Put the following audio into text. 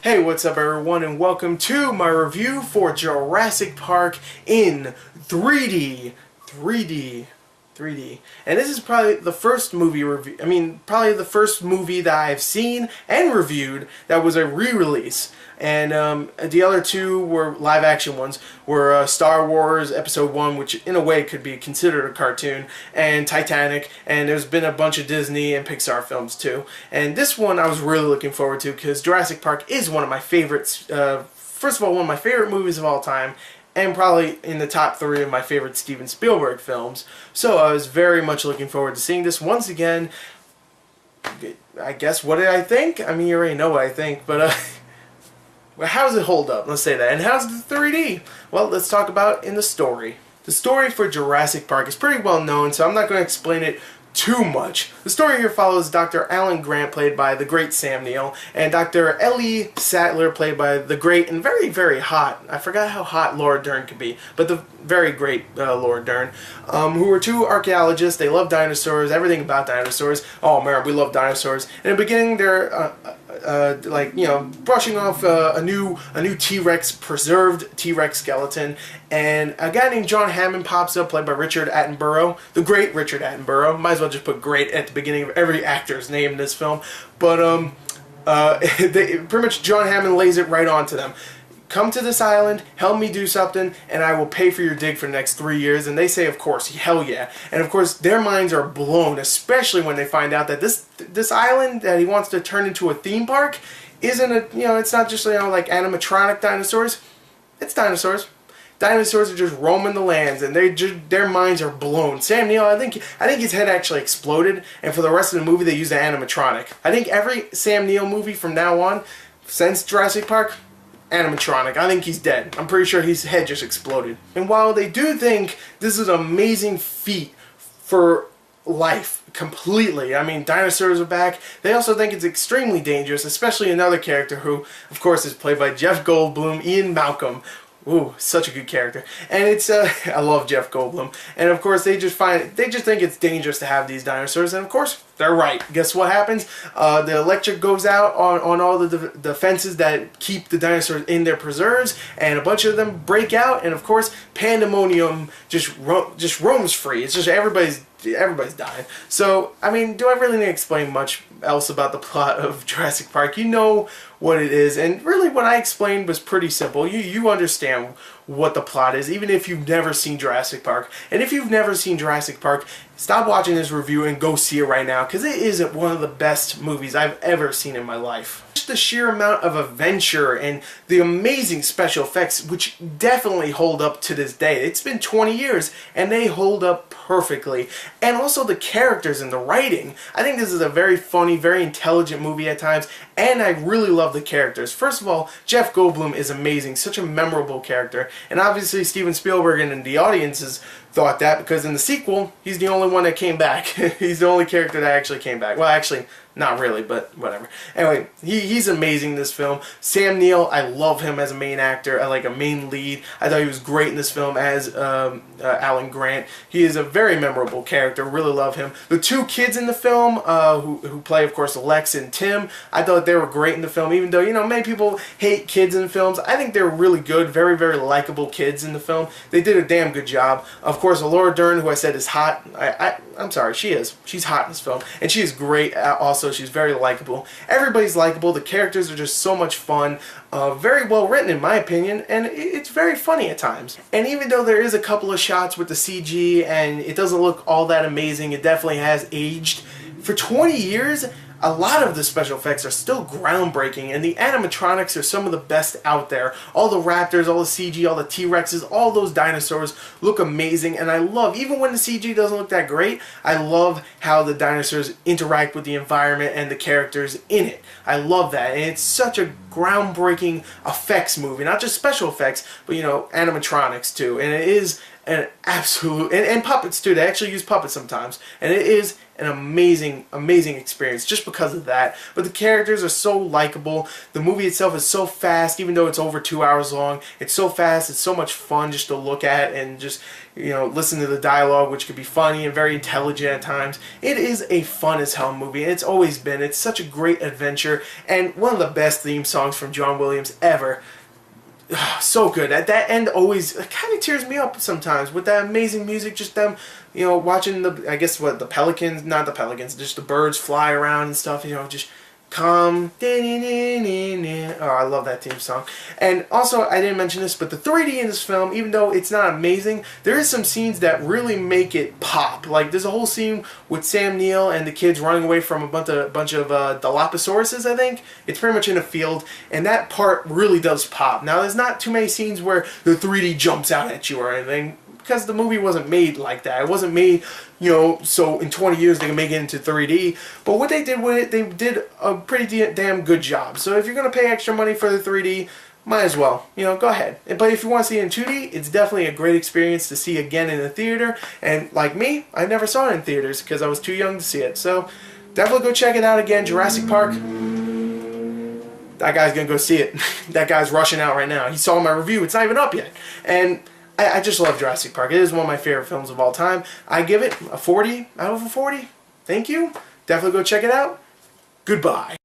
Hey, what's up everyone, and welcome to my review for Jurassic Park in 3D. 3D. And this is probably the first movie review, probably the first movie that I've seen and reviewed that was a re-release. And the other two were live-action ones, were Star Wars Episode 1, which in a way could be considered a cartoon, and Titanic, and there's been a bunch of Disney and Pixar films too. And this one I was really looking forward to because Jurassic Park is one of my favorites, first of all, one of my favorite movies of all time, and probably in the top 3 of my favorite Steven Spielberg films. So I was very much looking forward to seeing this once again. I guess, what did I think? I mean, you already know what I think, but well, how does it hold up? Let's say that. And how's the 3D? Well, let's talk about in the story. The story for Jurassic Park is pretty well known, so I'm not going to explain it too much. The story here follows Dr. Alan Grant, played by the great Sam Neill, and Dr. Ellie Sattler, played by the great and very, very hot, I forgot how hot Laura Dern could be, but the very great Laura Dern, who were two archaeologists. They love dinosaurs, everything about dinosaurs. Oh man, we love dinosaurs. In the beginning, they're like, you know, brushing off a new T-Rex, preserved T-Rex skeleton, and a guy named John Hammond pops up, played by Richard Attenborough, the great Richard Attenborough. Might as well just put great at the beginning of every actor's name in this film. But pretty much John Hammond lays it right on to them. Come to this island, help me do something, and I will pay for your dig for the next 3 years. And they say, of course, hell yeah. And of course, their minds are blown, especially when they find out that this island that he wants to turn into a theme park isn't it's not just, like animatronic dinosaurs. It's dinosaurs. Dinosaurs are just roaming the lands, and their minds are blown. Sam Neill, I think his head actually exploded, and for the rest of the movie they used an animatronic. I think every Sam Neill movie from now on, since Jurassic Park, animatronic. I think he's dead. I'm pretty sure his head just exploded. And while they do think this is an amazing feat for life, completely, I mean, dinosaurs are back, they also think it's extremely dangerous, especially another character who, of course, is played by Jeff Goldblum, Ian Malcolm. Ooh, such a good character. And it's, I love Jeff Goldblum. And of course, they just think it's dangerous to have these dinosaurs, and of course, they're right. Guess what happens? The electric goes out on all the fences that keep the dinosaurs in their preserves, and a bunch of them break out, and of course, pandemonium just roams free. It's just everybody's dying. So, I mean, do I really need to explain much else about the plot of Jurassic Park? You know what it is, and really what I explained was pretty simple. You understand what the plot is, even if you've never seen Jurassic Park. And if you've never seen Jurassic Park, stop watching this review and go see it right now, because it is one of the best movies I've ever seen in my life. Just the sheer amount of adventure and the amazing special effects, which definitely hold up to this day. It's been 20 years, and they hold up perfectly. And also the characters and the writing. I think this is a very funny, very intelligent movie at times, and I really love the characters. First of all, Jeff Goldblum is amazing, such a memorable character, and obviously Steven Spielberg and the audiences thought that, because in the sequel, he's the only one that came back. He's the only character that actually came back. Well, actually, not really, but whatever. Anyway, he's amazing in this film. Sam Neill, I love him as a main actor, like a main lead. I thought he was great in this film as Alan Grant. He is a very memorable character, really love him. The two kids in the film, who play, of course, Lex and Tim, I thought they were great in the film, even though, many people hate kids in films. I think they're really good, very, very likable kids in the film. They did a damn good job. Of course, Laura Dern, who I said is hot, I'm sorry, she is. She's hot in this film, and she is great also. She's very likable. Everybody's likable. The characters are just so much fun. Very well written, in my opinion, and it's very funny at times. And even though there is a couple of shots with the CG and it doesn't look all that amazing, it definitely has aged. For 20 years, a lot of the special effects are still groundbreaking, and the animatronics are some of the best out there. All the raptors, all the CG, all the T-Rexes, all those dinosaurs look amazing, and I love, even when the CG doesn't look that great, I love how the dinosaurs interact with the environment and the characters in it. I love that, and it's such a groundbreaking effects movie, not just special effects, but animatronics too, and it is an absolute, and puppets too. They actually use puppets sometimes, and it is an amazing, amazing experience just because of that. But the characters are so likable. The movie itself is so fast, even though it's over 2 hours long. It's so fast. It's so much fun just to look at and just, you know, listen to the dialogue, which could be funny and very intelligent at times. It is a fun as hell movie, and it's always been. It's such a great adventure, and one of the best theme songs from John Williams ever. So good. At that end, always kind of tears me up sometimes with that amazing music. Just them, you know, watching the, I guess what, the pelicans, not the pelicans, just the birds fly around and stuff. You know, just come. Oh, I love that theme song. And also, I didn't mention this, but the 3D in this film, even though it's not amazing, there is some scenes that really make it pop. Like, there's a whole scene with Sam Neill and the kids running away from a bunch of Dilophosaurus, I think. It's pretty much in a field, and that part really does pop. Now, there's not too many scenes where the 3D jumps out at you or anything, because the movie wasn't made like that. It wasn't made, you know, so in 20 years they can make it into 3D. But what they did with it, they did a pretty damn good job. So if you're going to pay extra money for the 3D, might as well, you know, go ahead. But if you want to see it in 2D, it's definitely a great experience to see again in the theater. And like me, I never saw it in theaters because I was too young to see it. So definitely go check it out again. Jurassic Park. That guy's going to go see it. That guy's rushing out right now. He saw my review. It's not even up yet. And I just love Jurassic Park. It is one of my favorite films of all time. I give it a 40 out of a 40. Thank you. Definitely go check it out. Goodbye.